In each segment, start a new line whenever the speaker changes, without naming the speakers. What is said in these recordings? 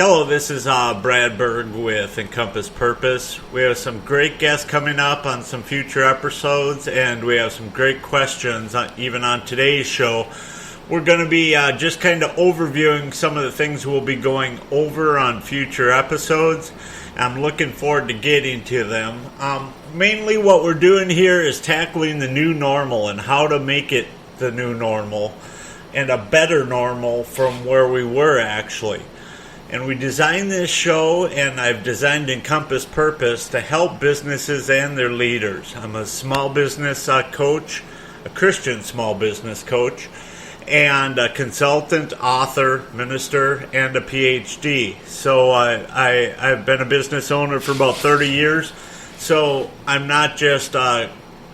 Hello, this is Brad Berg with Encompass Purpose. We have some great guests coming up on some future episodes, and we have some great questions even on today's show. We're going to be just kind of overviewing some of the things we'll be going over on future episodes. I'm looking forward to getting to them. Mainly what we're doing here is tackling the new normal and how to make it the new normal and a better normal from where we were actually. And we designed this show, and I've designed Encompass Purpose to help businesses and their leaders. I'm a small business coach, a Christian small business coach, and a consultant, author, minister, and a PhD. So I've been a business owner for about 30 years. So I'm not just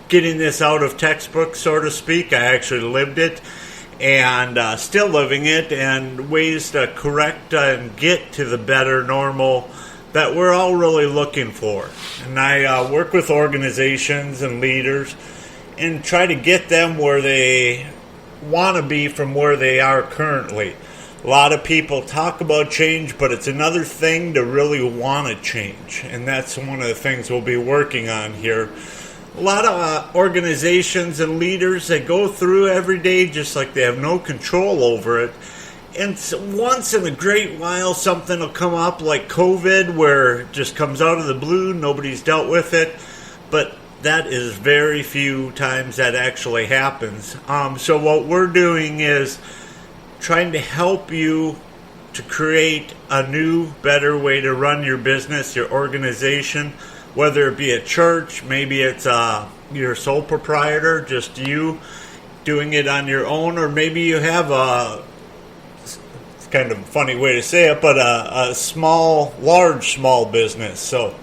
getting this out of textbook, so to speak. I actually lived it. And still living it, and ways to correct and get to the better normal that we're all really looking for. And I work with organizations and leaders and try to get them where they want to be from where they are currently. A lot of people talk about change, but it's another thing to really want to change. And that's one of the things we'll be working on here. A lot of organizations and leaders that go through every day just like they have no control over it. And once in a great while, something will come up like COVID where it just comes out of the blue, nobody's dealt with it. But that is very few times that actually happens. So what we're doing is trying to help you to create a new, better way to run your business, your organization. Whether it be a church, maybe it's your sole proprietor, just you doing it on your own, or maybe you have it's kind of a funny way to say it, but a large small business. So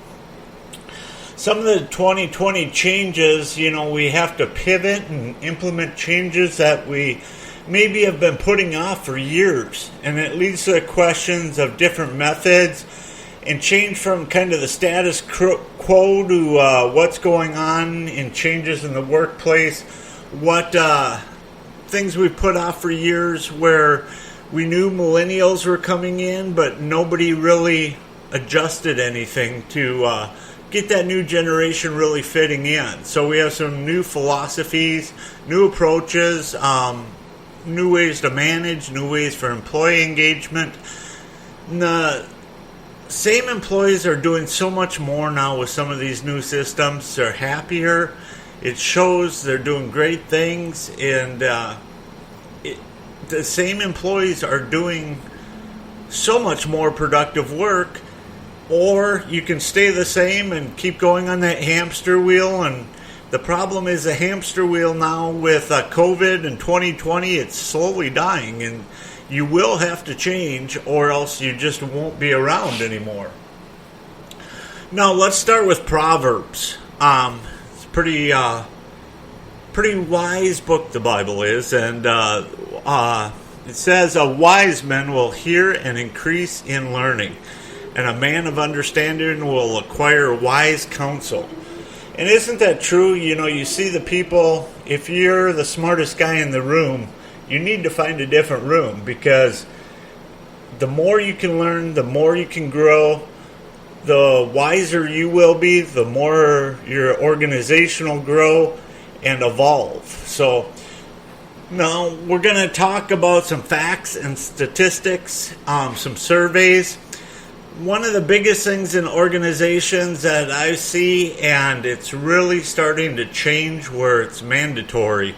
some of the 2020 changes, we have to pivot and implement changes that we maybe have been putting off for years. And it leads to questions of different methods and change from kind of the status quo to what's going on in changes in the workplace, what things we put off for years where we knew millennials were coming in, but nobody really adjusted anything to get that new generation really fitting in. So we have some new philosophies, new approaches, new ways to manage, new ways for employee engagement. Same employees are doing so much more now with some of these new systems. They're happier. It shows they're doing great things. And the same employees are doing so much more productive work. Or you can stay the same and keep going on that hamster wheel. And the problem is the hamster wheel now with COVID and 2020, it's slowly dying. And you will have to change, or else you just won't be around anymore. Now, let's start with Proverbs. It's a pretty wise book, the Bible is, and it says, "A wise man will hear and increase in learning, and a man of understanding will acquire wise counsel." And isn't that true? You see the people, if you're the smartest guy in the room, you need to find a different room, because the more you can learn, the more you can grow, the wiser you will be, the more your organization will grow and evolve. So now we're going to talk about some facts and statistics, some surveys. One of the biggest things in organizations that I see, and it's really starting to change where it's mandatory,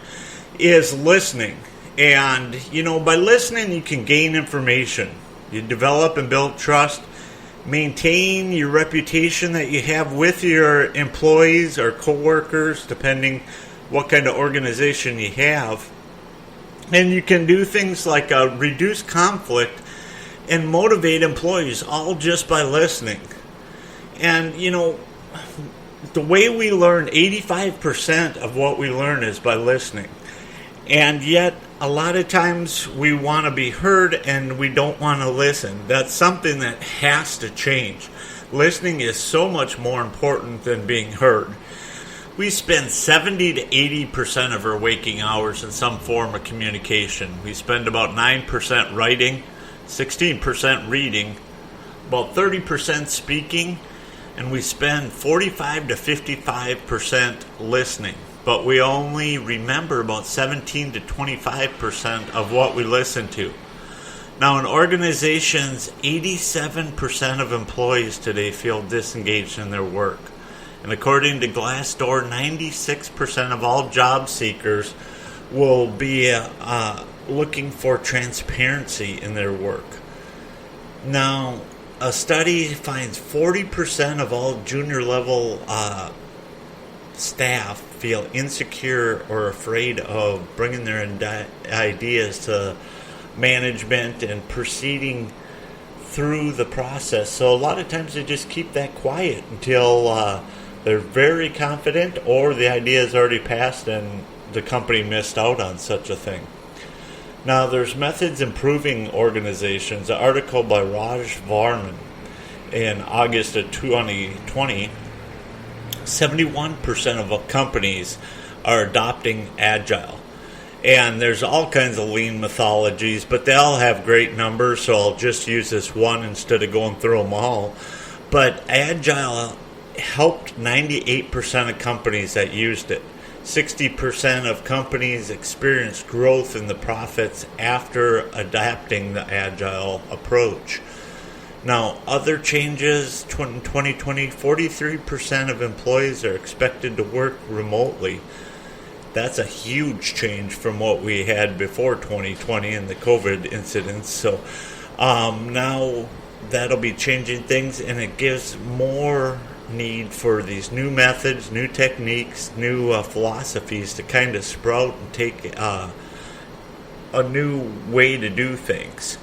is listening. And, by listening, you can gain information. You develop and build trust, maintain your reputation that you have with your employees or coworkers, depending what kind of organization you have. And you can do things like reduce conflict and motivate employees, all just by listening. And, the way we learn, 85% of what we learn is by listening. And yet, a lot of times we want to be heard and we don't want to listen. That's something that has to change. Listening is so much more important than being heard. We spend 70 to 80% of our waking hours in some form of communication. We spend about 9% writing, 16% reading, about 30% speaking, and we spend 45 to 55% listening. But we only remember about 17 to 25% of what we listen to. Now, in organizations, 87% of employees today feel disengaged in their work. And according to Glassdoor, 96% of all job seekers will be looking for transparency in their work. Now, a study finds 40% of all junior level staff feel insecure or afraid of bringing their ideas to management and proceeding through the process. So a lot of times they just keep that quiet until they're very confident or the idea is already passed and the company missed out on such a thing. Now, there's methods improving organizations. An article by Raj Varman in August of 2020, 71% of companies are adopting Agile. And there's all kinds of lean methodologies, but they all have great numbers, so I'll just use this one instead of going through them all. But Agile helped 98% of companies that used it. 60% of companies experienced growth in the profits after adapting the Agile approach. Now, other changes in 2020, 43% of employees are expected to work remotely. That's a huge change from what we had before 2020 and the COVID incidents. So now that'll be changing things, and it gives more need for these new methods, new techniques, new philosophies to kind of sprout and take a new way to do things.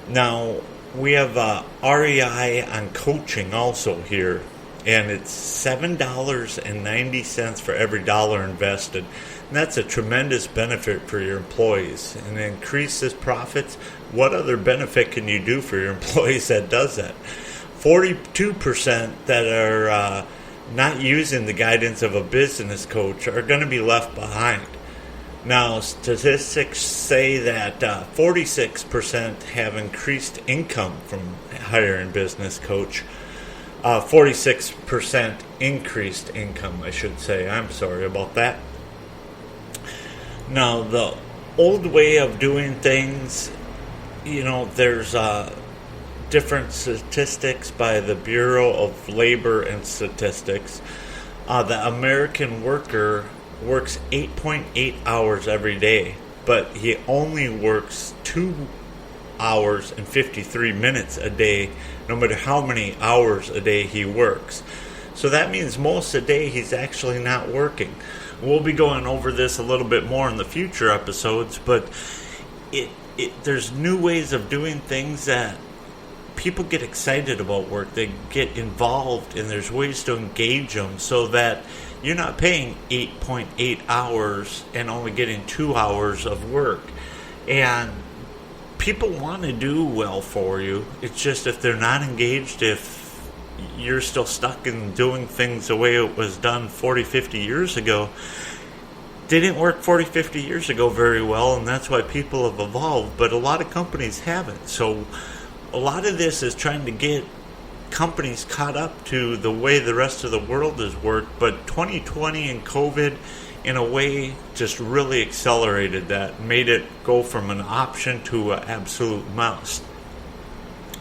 Now, we have REI on coaching also here, and it's $7.90 for every dollar invested. And that's a tremendous benefit for your employees. And to increase this profits, what other benefit can you do for your employees that does that? 42% that are not using the guidance of a business coach are going to be left behind. Now, statistics say that 46% have increased income from hiring a business coach. 46% increased income, I should say. I'm sorry about that. Now, the old way of doing things, there's different statistics by the Bureau of Labor and Statistics. The American worker works 8.8 hours every day, but he only works 2 hours and 53 minutes a day, no matter how many hours a day he works. So that means most of the day he's actually not working. We'll be going over this a little bit more in the future episodes, but there's new ways of doing things that people get excited about work. They get involved, and there's ways to engage them so that you're not paying 8.8 hours and only getting 2 hours of work. And people want to do well for you. It's just if they're not engaged, if you're still stuck in doing things the way it was done 40, 50 years ago, didn't work 40, 50 years ago very well, and that's why people have evolved. But a lot of companies haven't. So a lot of this is trying to get companies caught up to the way the rest of the world has worked, but 2020 and COVID in a way just really accelerated that, made it go from an option to an absolute must.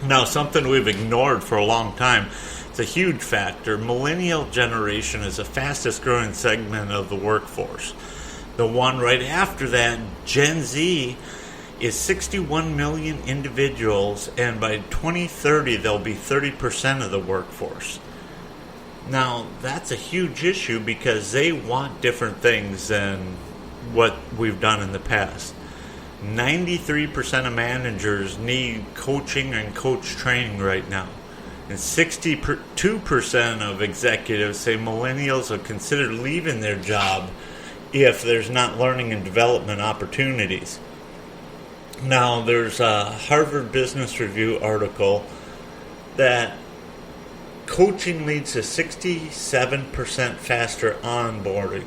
Now, something we've ignored for a long time, it's a huge factor. Millennial generation is the fastest growing segment of the workforce. The one right after that, Gen Z, is 61 million individuals, and by 2030 they'll be 30% of the workforce. Now, that's a huge issue because they want different things than what we've done in the past. 93% of managers need coaching and coach training right now. And 62% of executives say millennials will consider leaving their job if there's not learning and development opportunities. Now, there's a Harvard Business Review article that coaching leads to 67% faster onboarding,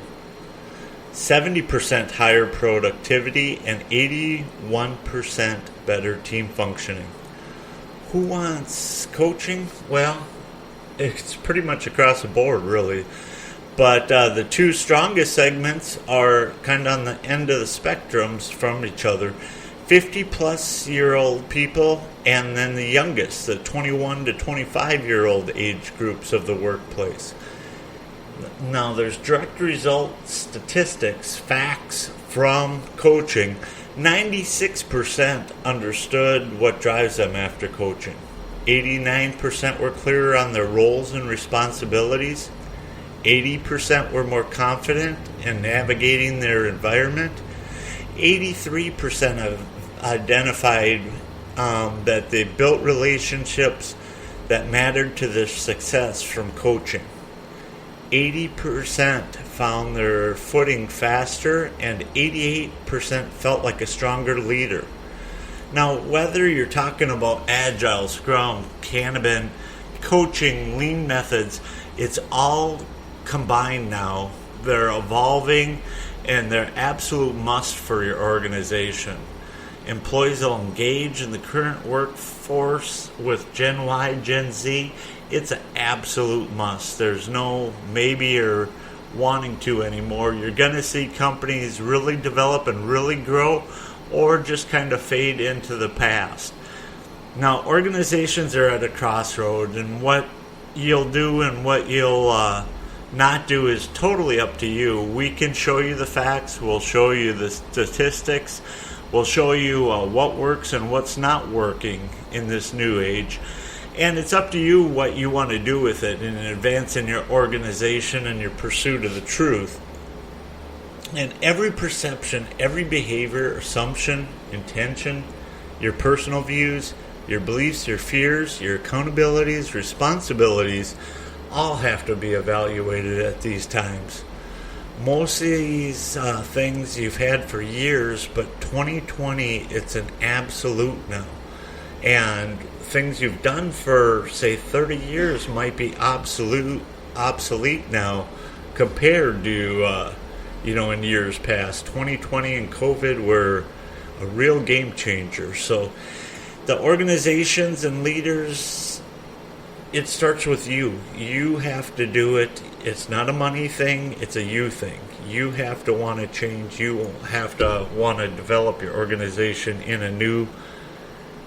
70% higher productivity, and 81% better team functioning. Who wants coaching? Well, it's pretty much across the board, really. But the two strongest segments are kind of on the end of the spectrums from each other. 50-plus-year-old people, and then the youngest, the 21 to 25-year-old age groups of the workplace. Now, there's direct result statistics, facts from coaching. 96% understood what drives them after coaching. 89% were clearer on their roles and responsibilities. 80% were more confident in navigating their environment. 83% have identified that they built relationships that mattered to their success from coaching. 80% found their footing faster, and 88% felt like a stronger leader. Now, whether you're talking about Agile, Scrum, Kanban, coaching, lean methods, it's all combined now. They're evolving, and they're absolute must for your organization. Employees will engage in the current workforce with Gen Y, Gen Z. It's an absolute must. There's no maybe or wanting to anymore. You're going to see companies really develop and really grow, or just kind of fade into the past. Now, organizations are at a crossroad, and what you'll do and what you'll not do is totally up to you. We can show you the facts. We'll show you the statistics. We'll show you what works and what's not working in this new age. And it's up to you what you want to do with it in advance in your organization and your pursuit of the truth. And every perception, every behavior, assumption, intention, your personal views, your beliefs, your fears, your accountabilities, responsibilities, all have to be evaluated at these times. Most of these things you've had for years, but 2020, it's an absolute now. And things you've done for, say, 30 years might be obsolete now compared to, in years past. 2020 and COVID were a real game changer. So the organizations and leaders, it starts with you. You have to do it. It's not a money thing. It's a you thing. You have to want to change. You have to want to develop your organization in a new,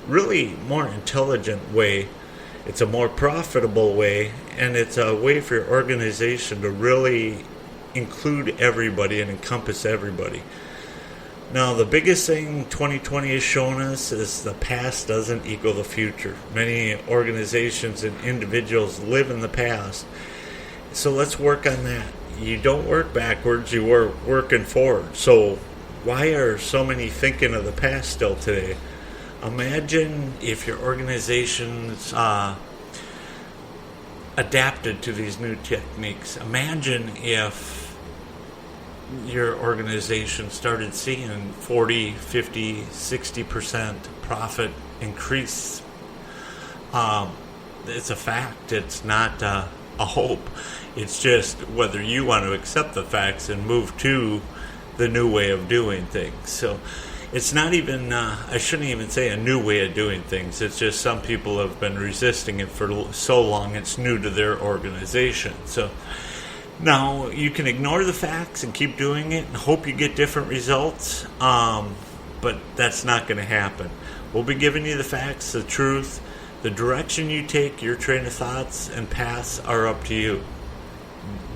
really more intelligent way. It's a more profitable way, and it's a way for your organization to really include everybody and encompass everybody. Now, the biggest thing 2020 has shown us is the past doesn't equal the future. Many organizations and individuals live in the past. So let's work on that. You don't work backwards, you work working forward. So why are so many thinking of the past still today? Imagine if your organization's adapted to these new techniques. Imagine if your organization started seeing 40, 50, 60% profit increase. It's a fact. It's not a hope. It's just whether you want to accept the facts and move to the new way of doing things. So it's not even, I shouldn't even say a new way of doing things. It's just some people have been resisting it for so long it's new to their organization. So now you can ignore the facts and keep doing it and hope you get different results, but that's not going to happen. We'll be giving you the facts, the truth. The direction you take, your train of thoughts and paths are up to you.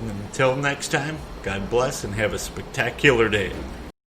Until next time, God bless and have a spectacular day.